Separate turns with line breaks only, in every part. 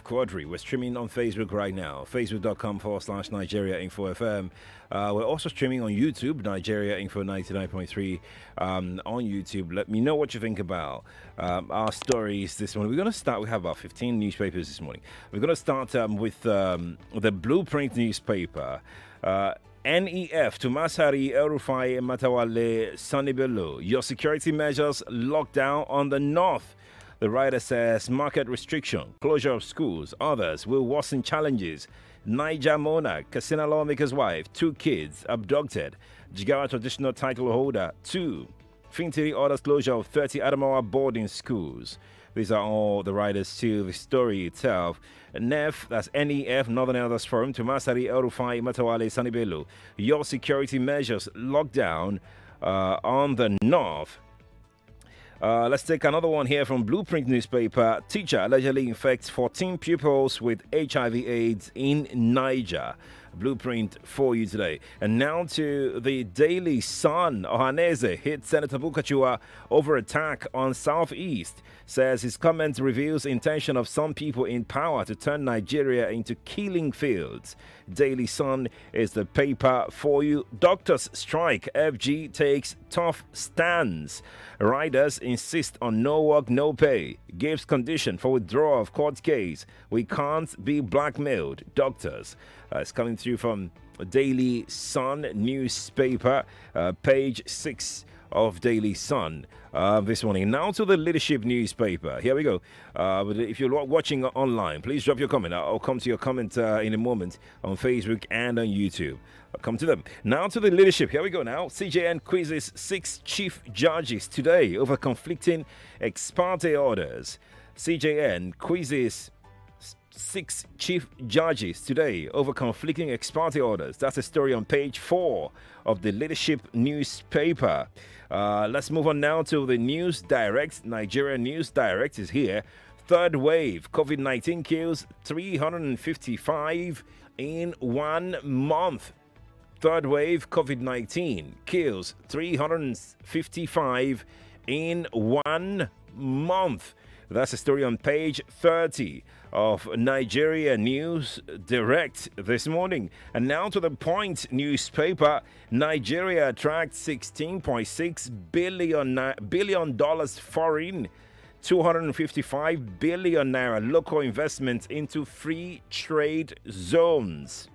of Quadry. We're streaming on Facebook right now, facebook.com/Nigeria Info FM. We're also streaming on YouTube, Nigeria Info 99.3 on YouTube. Let me know what you think about our stories this morning. We're going to start, we have about 15 newspapers this morning. We're going to start with the Blueprint newspaper. NEF to Masari El-Rufai Matawale Sani Bello. Your security measures locked down on the north. The writer says market restriction, closure of schools, others will worsen challenges. Niger monarch, Katsina lawmaker's wife, 2 kids abducted. Jigawa traditional title holder, 2. Fintiri orders closure of 30 Adamawa boarding schools. These are all the writers to the story itself. NEF, that's NEF, Northern Elders Forum, to Masari El-Rufai Matawale Sani Bello. Your security measures locked down on the north. Let's take another one here from Blueprint newspaper. Teacher allegedly infects 14 pupils with HIV/AIDS in Niger. Blueprint for you today. And now to the Daily Sun. Ohaneze hit Senator Bukachua over attack on Southeast. Says his comment reveals intention of some people in power to turn Nigeria into killing fields. Daily Sun is the paper for you. Doctors strike. FG takes tough stance. Riders insist on no work, no pay. Gives condition for withdrawal of court case. We can't be blackmailed. Doctors. It's coming through from Daily Sun newspaper, page 6 of Daily Sun this morning. Now to the Leadership newspaper. Here we go. If you're watching online, please drop your comment. I'll come to your comment in a moment on Facebook and on YouTube. I'll come to them. Now to the Leadership. Here we go now. CJN quizzes 6 chief judges today over conflicting ex parte orders. CJN quizzes 6 chief judges today over conflicting ex parte orders. That's a story on page 4 of the Leadership newspaper. Let's move on now to the News Direct. Nigeria News Direct is here. Third wave, COVID-19 kills 355 in 1 month. Third wave, COVID-19 kills 355 in 1 month. That's a story on page 30 of Nigeria News Direct this morning. And now to the Point newspaper. Nigeria attracts $16.6 billion foreign, 255 billion naira local investments into free trade zones.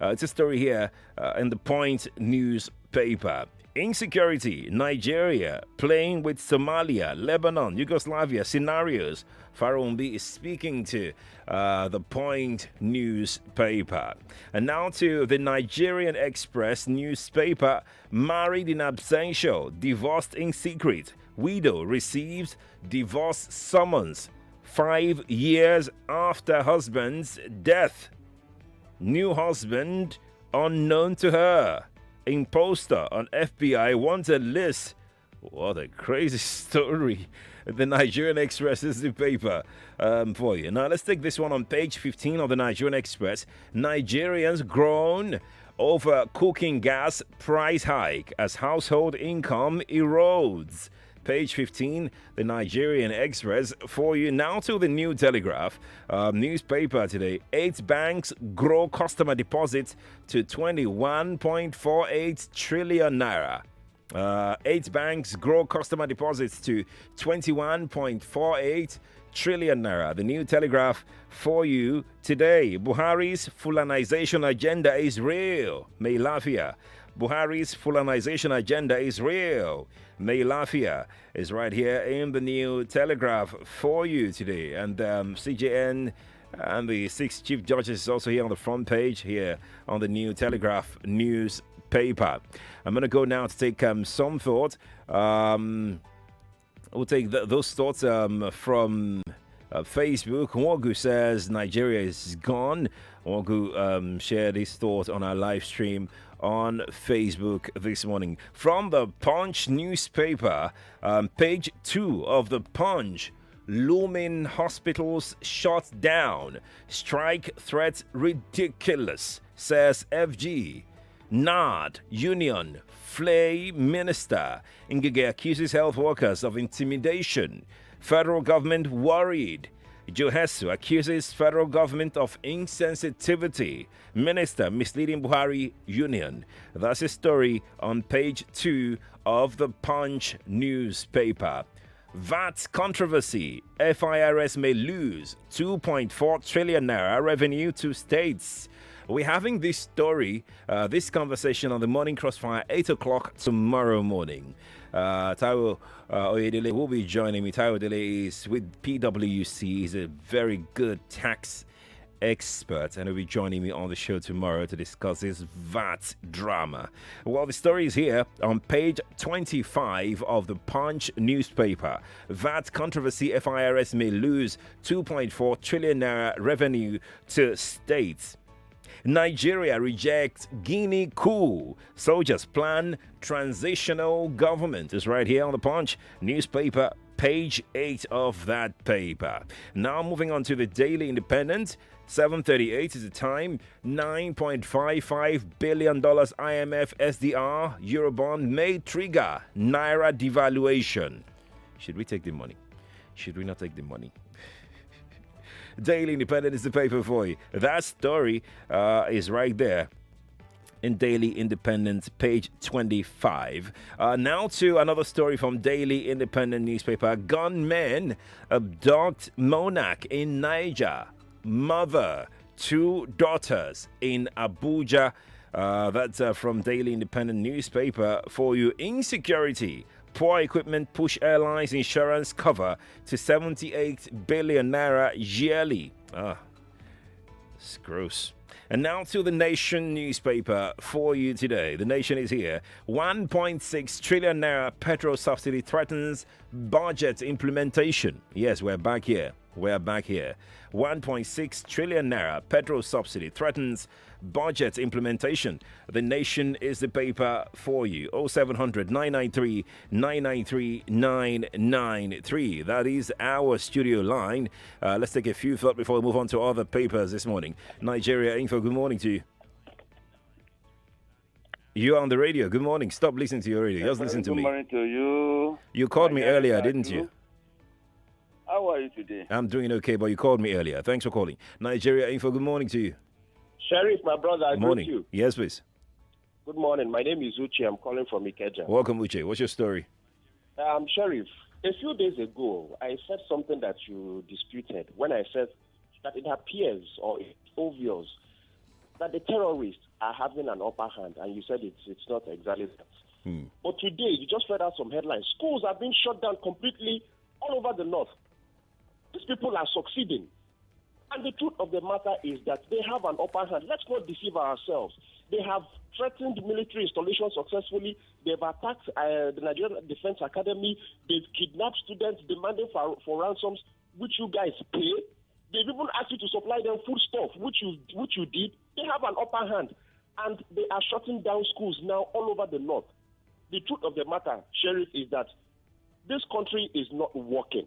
It's a story here in the Point newspaper. Insecurity, Nigeria playing with Somalia, Lebanon, Yugoslavia scenarios. Farumbi is speaking to the Point newspaper. And now to the Nigerian Express newspaper. Married in absentia, divorced in secret. Widow receives divorce summons 5 years after husband's death. New husband unknown to her. Imposter on FBI wanted list. What a crazy story. The Nigerian Express is the paper for you. Now let's take this one on page 15 of the Nigerian Express. Nigerians groan over cooking gas price hike as household income erodes. Page 15, the Nigerian Express for you. Now to the New Telegraph newspaper today. 8 banks grow customer deposits to 21.48 trillion naira. 8 banks grow customer deposits to 21.48 trillion naira. The New Telegraph for you today. Buhari's Fulanization agenda is real. May Lafia. Buhari's Fulanization agenda is real. May Lafia is right here in the New Telegraph for you today. And CJN and the 6 chief judges is also here on the front page here on the New Telegraph newspaper. I'm going to go now to take some thought. We'll take those thoughts from Facebook. Wogu says Nigeria is gone. Wogu shared his thoughts on our live stream on Facebook this morning. From the Punch newspaper, page 2 of the Punch. Looming hospitals shut down. Strike threat ridiculous, says FG. NAD union flay minister. Ngige accuses health workers of intimidation. Federal government worried. Johesu accuses federal government of insensitivity. Minister misleading Buhari Union. That's a story on page 2 of the Punch newspaper. VAT controversy. FIRS may lose 2.4 trillion naira revenue to states. We're having this story, this conversation on the Morning Crossfire, 8 o'clock tomorrow morning. Taiwo Oyedele will be joining me. Taiwo Oyedele is with PwC. He's a very good tax expert, and he'll be joining me on the show tomorrow to discuss this VAT drama. Well, the story is here on page 25 of the Punch newspaper. VAT controversy. FIRS may lose 2.4 trillion naira revenue to states. Nigeria rejects Guinea coup. Soldiers plan transitional government. Is right here on the Punch newspaper, page 8 of that paper. Now moving on to the Daily Independent. 7:38 is the time. $9.55 billion IMF SDR Eurobond may trigger Naira devaluation. Should we take the money? Should we not take the money? Daily Independent is the paper for you. That story is right there in Daily Independent, page 25. Now to another story from Daily Independent newspaper. Gunmen abduct monarch in Niger. Mother, 2 daughters in Abuja. That's from Daily Independent newspaper for you. Insecurity. Poor equipment push airlines insurance cover to 78 billion naira yearly. It's gross. And now to the Nation newspaper for you today. The Nation is here. 1.6 trillion naira petrol subsidy threatens budget implementation. Yes, we're back here. We're back here. 1.6 trillion naira petrol subsidy threatens budget implementation. The Nation is the paper for you. 0700 993 993 993. That is our studio line. Let's take a few thoughts before we move on to other papers this morning. Nigeria Info, good morning to you. You're on the radio. Good morning. Stop listening to your radio. Just listen to me.
Good morning to you.
You called me earlier, didn't you?
How are you today?
I'm doing okay, but you called me earlier. Thanks for calling. Nigeria Info, good morning to you.
Sheriff, my brother, I
morning.
greet you.
Yes, please.
Good morning. My name is Uche. I'm calling from Ikeja.
Welcome, Uche. What's your story?
Sheriff, a few days ago, I said something that you disputed when I said that it appears or it's obvious that the terrorists are having an upper hand, and you said it's not exactly that. But today, you just read out some headlines. Schools have been shut down completely all over the north. These people are succeeding. And the truth of the matter is that they have an upper hand. Let's not deceive ourselves. They have threatened military installations successfully. They've attacked the Nigerian Defense Academy. They've kidnapped students demanding for ransoms, which you guys pay. They've even asked you to supply them food stuff, which you did. They have an upper hand. And they are shutting down schools now all over the north. The truth of the matter, Sheriff, is that this country is not working.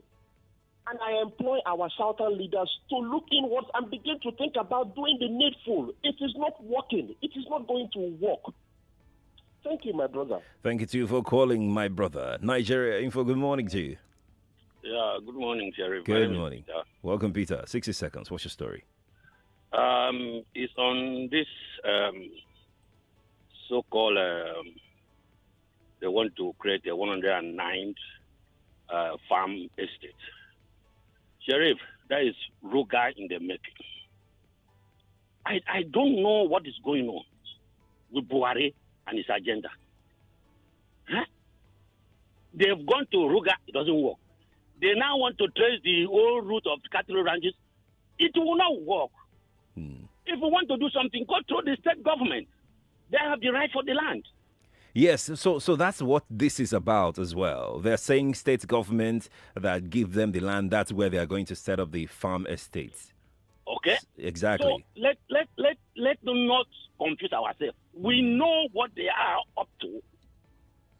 And I employ our southern leaders to look inwards and begin to think about doing the needful. It is not working. It is not going to work. Thank you, my brother.
Thank you, too, for calling, my brother. Nigeria Info, good morning to you.
Yeah, good morning, Sheriff.
Good morning. Welcome, Peter. 60 seconds. What's your story?
It's on this so-called, they want to create a 109th farm estate. Sheriff, that is Ruga in the making. I don't know what is going on with Buhari and his agenda. Huh? They've gone to Ruga, it doesn't work. They now want to trace the old route of cattle ranches. It will not work. If we want to do something, go through the state government. They have the right for the land.
Yes, so that's what this is about as well. They're saying state government that give them the land, that's where they are going to set up the farm estates.
Okay?
Exactly.
So let them not confuse ourselves. We know what they are up to.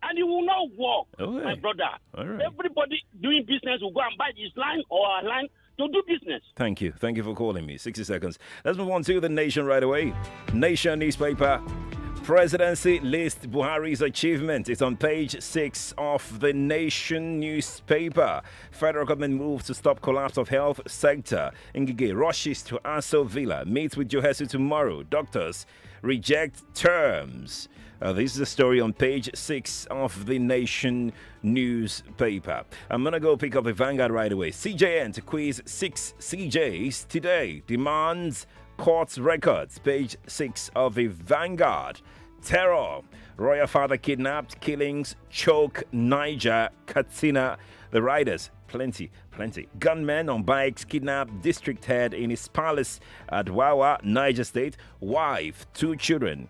And it will not work, my brother.
All right.
Everybody doing business will go and buy this land or our land to do business.
Thank you. Thank you for calling me. 60 seconds. Let's move on to the Nation right away. Nation newspaper. Presidency list Buhari's achievement is on page 6 of the Nation newspaper. Federal government moves to stop collapse of health sector. Ngige rushes to Aso Villa, meets with Johesu tomorrow. Doctors reject terms. This is a story on page 6 of the Nation newspaper. I'm going to go pick up the Vanguard right away. CJN to quiz 6 CJs today. Demands court records. Page 6 of the Vanguard. Terror. Royal father kidnapped. Killings choke Niger, Katsina. The riders. Plenty. Gunmen on bikes kidnapped district head in his palace at Wawa, Niger State. Wife, 2 children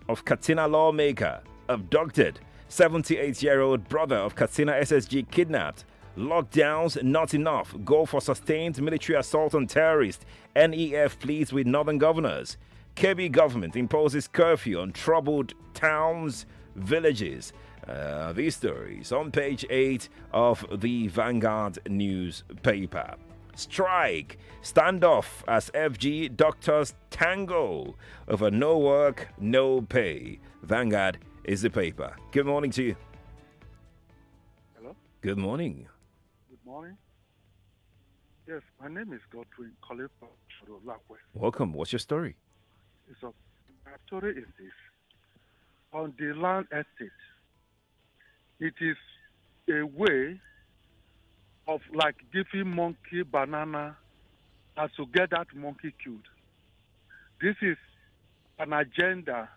of Katsina lawmaker abducted. 78-year-old brother of Katsina SSG kidnapped. Lockdowns not enough. Go for sustained military assault on terrorists. NEF pleads with northern governors. Kebbi government imposes curfew on troubled towns, villages. These stories on page 8 of the Vanguard newspaper. Strike. Standoff as FG doctors tango over no work, no pay. Vanguard is the paper. Good morning to you.
Hello?
Good morning.
Good morning. Yes, my name is Quadry calling from Lakwe.
Welcome. What's your story?
My story is this. On the land estate, it is a way of like giving monkey banana as to get that monkey killed. This is an agenda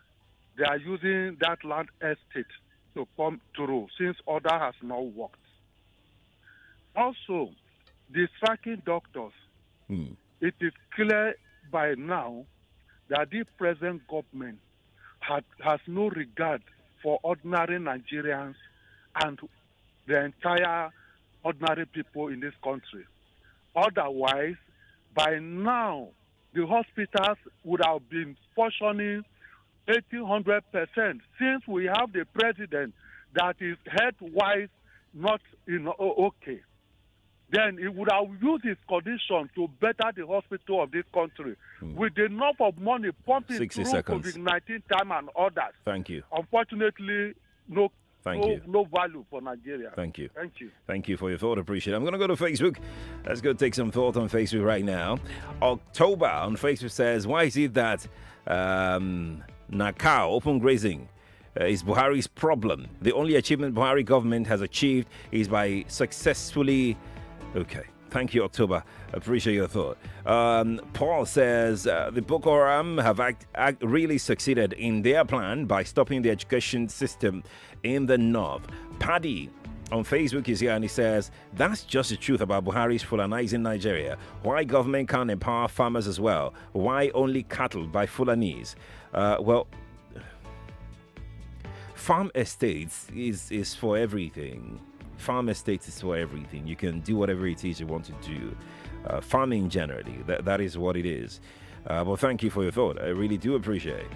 they are using that land estate to come through since order has not worked. Also, the striking doctors, it is clear by now that the present government has no regard for ordinary Nigerians and the entire ordinary people in this country. Otherwise, by now, the hospitals would have been functioning 100% since we have the president that is health-wise not okay. Then he would have used his condition to better the hospital of this country with enough of money pumping through COVID-19 time and others.
Thank you.
Unfortunately, no value for Nigeria.
Thank you.
Thank you.
Thank you for your thought. Appreciate it. I'm going to go to Facebook. Let's go take some thought on Facebook right now. October on Facebook says, why is it that Nakao, open grazing, is Buhari's problem? The only achievement Buhari government has achieved is by successfully... Okay. Thank you, October. Appreciate your thought. Paul says the Boko Haram have really succeeded in their plan by stopping the education system in the north. Paddy on Facebook is here and he says, that's just the truth about Buhari's Fulanizing Nigeria. Why government can't empower farmers as well? Why only cattle by Fulanese? Well, farm estates is for everything. Farm estates is for everything. You can do whatever it is you want to do. Farming generally, that is what it is. Well, thank you for your thought. I really do appreciate it.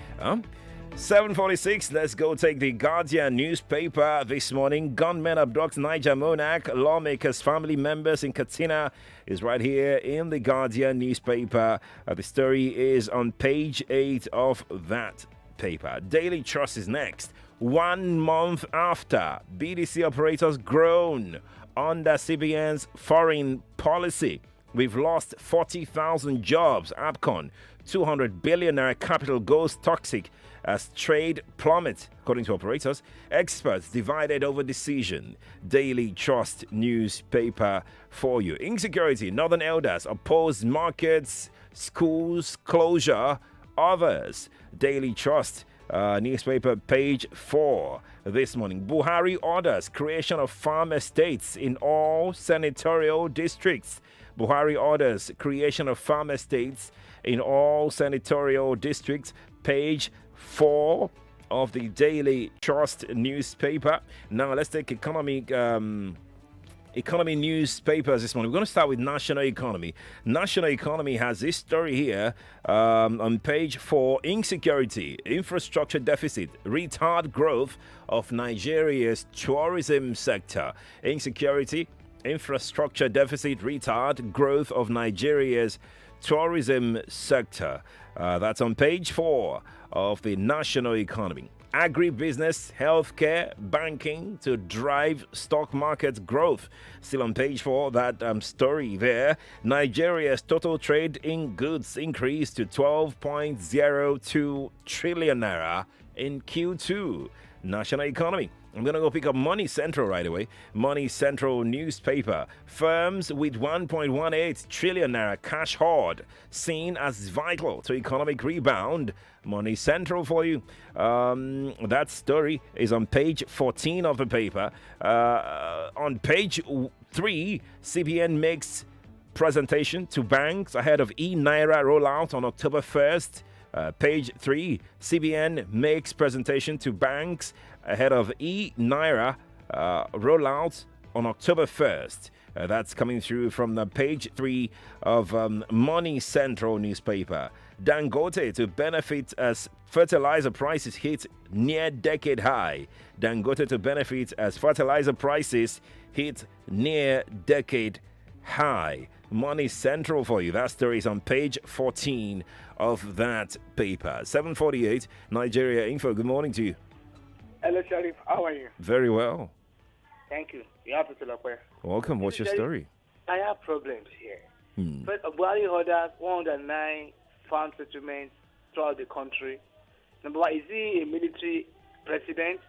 7:46, let's go take the Guardian newspaper this morning. Gunmen abduct Niger monarch, lawmakers, family members in Katsina is right here in the Guardian newspaper. The story is on page 8 of that paper. Daily Trust is next. 1 month after, BDC operators groan under CBN's foreign policy. We've lost 40,000 jobs. APCON, 200 billion naira capital goes toxic as trade plummets, according to operators. Experts divided over decision. Daily Trust newspaper for you. Insecurity, Northern elders oppose markets, schools closure, others. Daily Trust newspaper, page 4 this morning. Buhari orders creation of farm estates in all senatorial districts. Buhari orders creation of farm estates in all senatorial districts. Page 4 of the Daily Trust newspaper. Now let's take economy newspapers this morning. We're going to start with National Economy. National Economy has this story here on page 4. Insecurity, infrastructure deficit, retard growth of Nigeria's tourism sector. Insecurity, infrastructure deficit, retard growth of Nigeria's tourism sector. That's on page 4 of the national economy. Agribusiness, healthcare, banking to drive stock market growth. Still on page 4, that story there. Nigeria's total trade in goods increased to 12.02 trillion naira in Q2. National economy. I'm going to go pick up Money Central right away. Money Central newspaper. Firms with 1.18 trillion naira cash hoard seen as vital to economic rebound. Money Central for you. That story is on page 14 of the paper. On page 3, CBN makes presentation to banks ahead of e-Naira rollout on October 1st. Page 3, CBN makes presentation to banks ahead of e-Naira rollout on October 1st. That's coming through from the page 3 of Money Central newspaper. Dangote to benefit as fertilizer prices hit near decade high. Dangote to benefit as fertilizer prices hit near decade high. Money Central for you. That story is on page 14 of that paper. 7:48 Nigeria Info. Good morning to you.
Hello, Sharif. How are you?
Very well.
Thank you. You have to tell a prayer.
Welcome. What's your story?
I have problems here. First, Buhari orders 109 farm settlements throughout the country. Number one, is he a military president?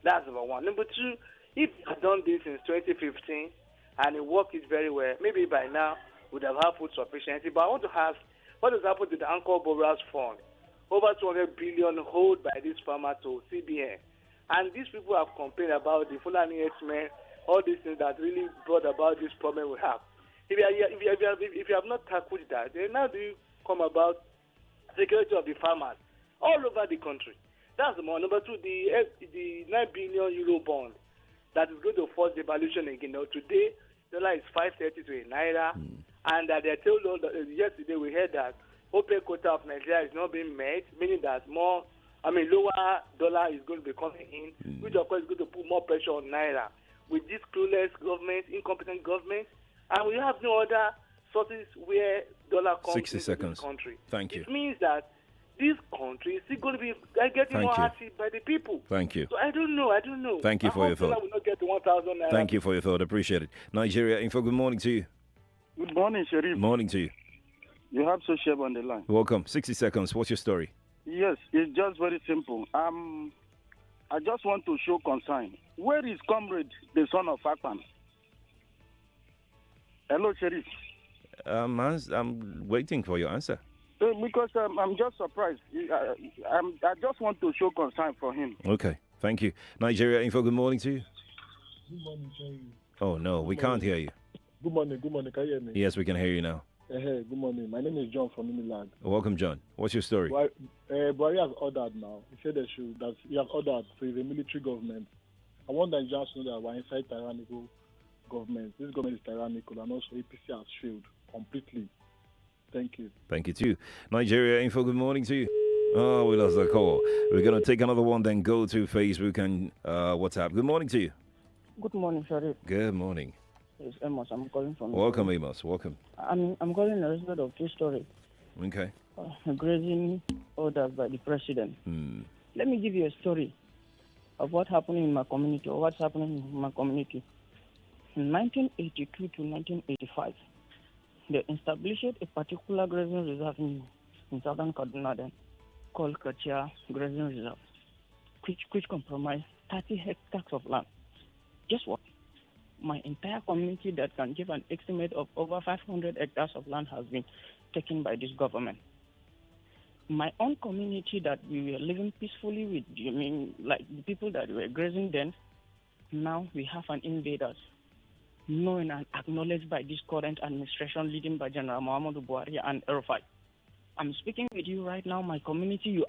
That's number one. Number two, if he has done this since 2015 and it worked it very well, maybe by now would have had food sufficiency. But I want to ask, what has happened to the Anchor Borrowers Fund? Over 200 billion hold by this farmer to CBN. And these people have complained about the Fulani X-Men, all these things that really brought about this problem we have. If you have not tackled that, then now do you come about security of the farmers all over the country? That's the one. Number two, the 9 billion euro bond that is going to force devaluation again. Now, today, dollar is 530 to a naira, and they told us yesterday we heard that OPEC quota of Nigeria is not being met, meaning that lower dollar is going to be coming in, which of course is going to put more pressure on naira. With this clueless government, incompetent government, and we have no other sources where dollar comes
60
into
seconds.
this country.
Thank you.
It means that this country is still going to be getting more acid by the people.
Thank you.
So I don't know.
Thank you for your thought.
Will not get to 1,000 naira.
Thank you for your thought. Appreciate it. Nigeria Info. Good morning to you.
Good morning, Sharif.
Morning to you.
You have Sosheb on the line.
Welcome. 60 seconds. What's your story?
Yes, it's just very simple. I just want to show concern. Where is Comrade, the son of Akpan? Hello, Sharif.
I'm waiting for your answer.
Because I'm just surprised. I just want to show concern for him.
Okay. Thank you. Nigeria Info. Good morning to you.
Good morning, Sharif.
Oh, no. We can't hear you.
Good morning. Can you hear me?
Yes, we can hear you now.
Hey, good morning. My name is John from Unilag.
Welcome, John. What's your story?
Buhari has ordered now. He said that he has ordered, so he's a military government. I want Nigerians to know that we're inside tyrannical government. This government is tyrannical, and also APC has failed completely. Thank you.
Thank you, too. Nigeria Info, good morning to you. Oh, we lost the call. We're going to take another one, then go to Facebook and WhatsApp. Good morning to you.
Good morning, Sharif.
Good morning.
It's Amos. I'm calling from...
Welcome, Amos. Welcome.
I'm calling a result of two stories.
Okay.
Grazing orders by the president. Let me give you a story of what happened in my community, or what's happening in my community. In 1982 to 1985, they established a particular grazing reserve in southern Kaduna then, called Kachia Grazing Reserve, which comprised 30 hectares of land. Guess what? My entire community that can give an estimate of over 500 hectares of land has been taken by this government. My own community that we were living peacefully with, like the people that were grazing then, now we have an invaders, known and acknowledged by this current administration leading by General Muhammadu Buhari and Erufai. I'm speaking with you right now, my community. You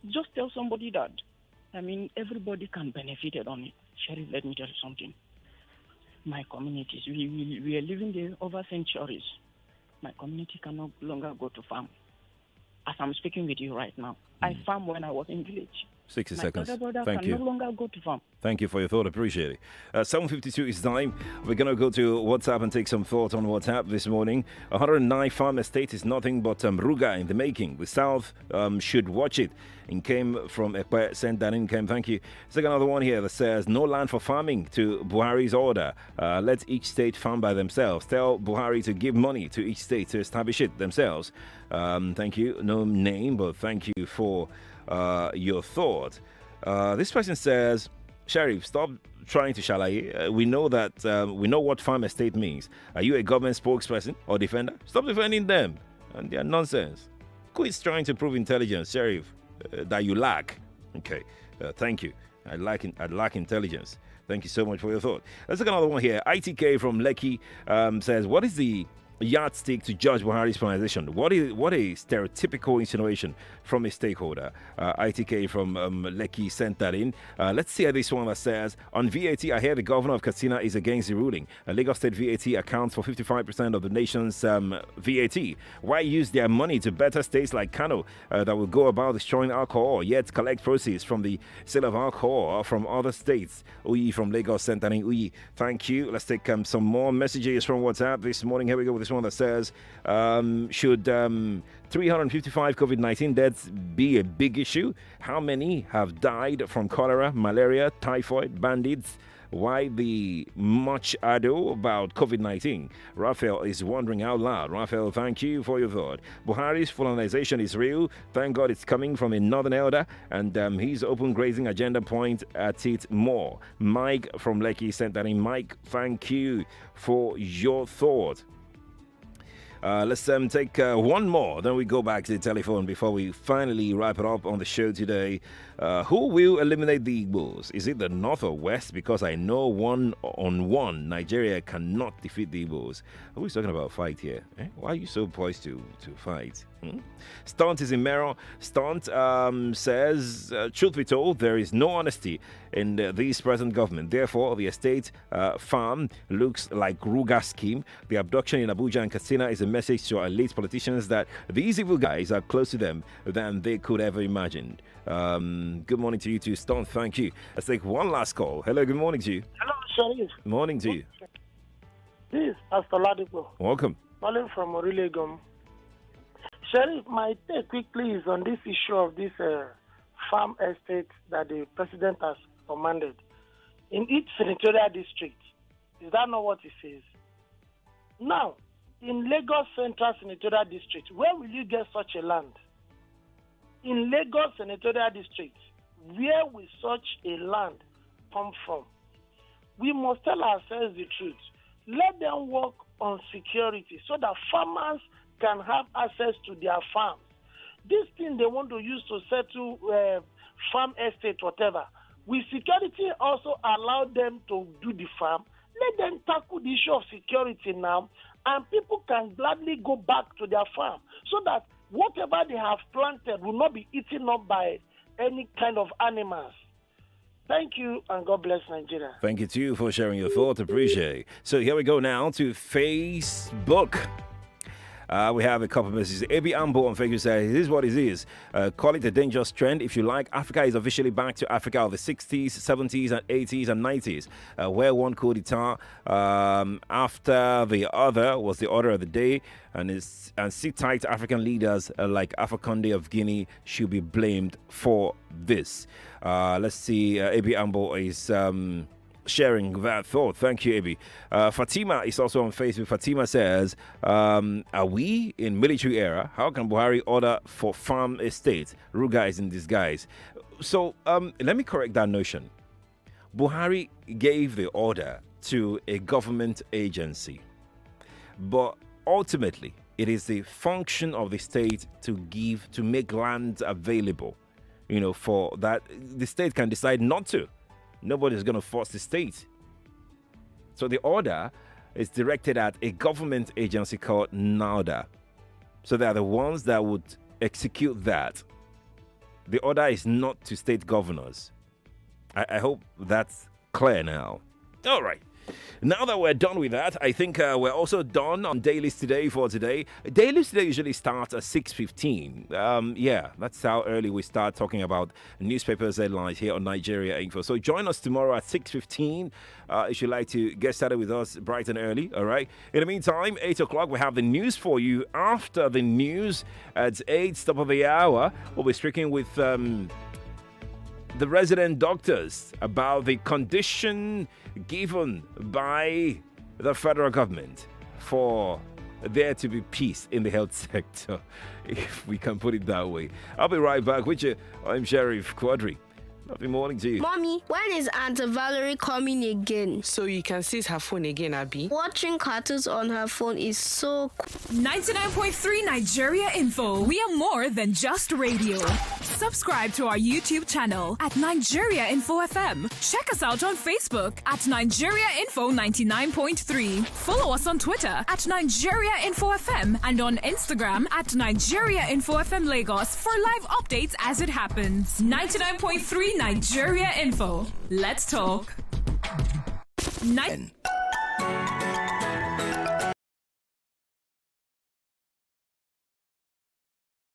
just tell somebody that, everybody can benefit on it. Sherry, let me tell you something. My communities, we are living there over centuries. My community can no longer go to farm. As I'm speaking with you right now, I farm when I was in village.
60
My
seconds.
elder brother
Thank
can
you.
no longer go to farm.
Thank you for your thought. Appreciate it. 7:52 is time. We're going to go to WhatsApp and take some thought on WhatsApp this morning. 109 farm estate is nothing but Ruga in the making. The South should watch it. And came from Ekpe, sent that in. Came, thank you. Second, another one here that says no land for farming to Buhari's order. Let each state farm by themselves. Tell Buhari to give money to each state to establish it themselves. Thank you. No name, but thank you for your thought. This person says, Sheriff, stop trying to shalaye. We know that we know what farm estate means. Are you a government spokesperson or defender? Stop defending them and their nonsense. Quit trying to prove intelligence, Sheriff, that you lack. Okay, thank you. I lack intelligence. Thank you so much for your thought. Let's look at another one here. ITK from Lekki says, what is the yardstick to judge Buhari's pronunciation? What a stereotypical insinuation from a stakeholder. ITK from Lekki sent that in. Let's see this one that says, on VAT, I hear the governor of Katsina is against the ruling. Lagos State VAT accounts for 55% of the nation's VAT. Why use their money to better states like Kano that will go about destroying alcohol, yet collect proceeds from the sale of alcohol from other states? Uyi from Lagos sent that in. Uyi, thank you. Let's take some more messages from WhatsApp this morning. Here we go with this one that says, should 355 COVID-19 deaths be a big issue? How many have died from cholera, malaria, typhoid, bandits? Why the much ado about COVID-19? Raphael is wondering out loud. Raphael, thank you for your thought. Buhari's colonization is real. Thank God it's coming from a northern elder, and his open grazing agenda point at it more. Mike from Lekki sent that in. Mike, thank you for your thought. Let's take one more, then we go back to the telephone before we finally wrap it up on the show today. Who will eliminate the Igbos? Is it the North or West? Because I know 1-on-1, Nigeria cannot defeat the Igbos. Who is talking about fight here? Why are you so poised to fight? Stunt is in Mero. Stunt says, truth be told, there is no honesty in this present government. Therefore, the estate farm looks like Ruga scheme. The abduction in Abuja and Katsina is a message to our elite politicians that these evil guys are closer to them than they could ever imagine. Good morning to you too, Stunt. Thank you. Let's take one last call. Hello, good morning to you.
Hello, Sharif.
Morning to you.
This is Pastor Ladipo.
Welcome.
Calling from Orilegum. Sheriff, my take quickly is on this issue of this farm estate that the president has commanded in each senatorial district. Is that not what he says? Now, in Lagos Central Senatorial District, where will you get such a land? In Lagos Senatorial District, where will such a land come from? We must tell ourselves the truth. Let them work on security so that farmers can have access to their farms. This thing they want to use to settle farm estate, whatever. Will security also allow them to do the farm? Let them tackle the issue of security now, and people can gladly go back to their farm so that whatever they have planted will not be eaten up by any kind of animals. Thank you, and God bless Nigeria.
Thank you to you for sharing your thought. Appreciate it. So here we go now to Facebook. We have a couple of messages. AB Ambo on Facebook says, this is what it is. Call it a dangerous trend if you like. Africa is officially back to Africa of the 60s, 70s, and 80s and 90s, where one coup d'etat after the other was the order of the day. And sit tight African leaders like Alpha Conde of Guinea should be blamed for this. Let's see. AB Ambo is sharing that thought. Thank you, Abi. Fatima is also on Facebook. Fatima says, are we in military era? How can Buhari order for farm estates? Ruga is in disguise. So let me correct that notion. Buhari gave the order to a government agency, but ultimately it is the function of the state to make land available, for that. The state can decide not to. Nobody's going to force the state. So the order is directed at a government agency called NAUDA. So they are the ones that would execute that. The order is not to state governors. I hope that's clear now. All right. Now that we're done with that, I think we're also done on Dailies today for today. Dailies today usually starts at 6:15. Yeah, that's how early we start talking about newspapers headlines here on Nigeria Info. So join us tomorrow at 6:15 if you'd like to get started with us bright and early, all right? In the meantime, 8 o'clock, we have the news for you. After the news at 8, top of the hour, we'll be speaking with the resident doctors about the condition given by the federal government for there to be peace in the health sector, if we can put it that way. I'll be right back with you. I'm Sheriff Quadry. Happy morning to you.
Mommy, when is Aunt Valerie coming again?
So you can seize her phone again, Abby.
Watching cartoons on her phone is so cool.
99.3 Nigeria Info. We are more than just radio. Subscribe to our YouTube channel at Nigeria Info FM. Check us out on Facebook at Nigeria Info 99.3. Follow us on Twitter at Nigeria Info FM and on Instagram at Nigeria Info FM Lagos for live updates as it happens. 99.3 Nigeria Info. Let's talk.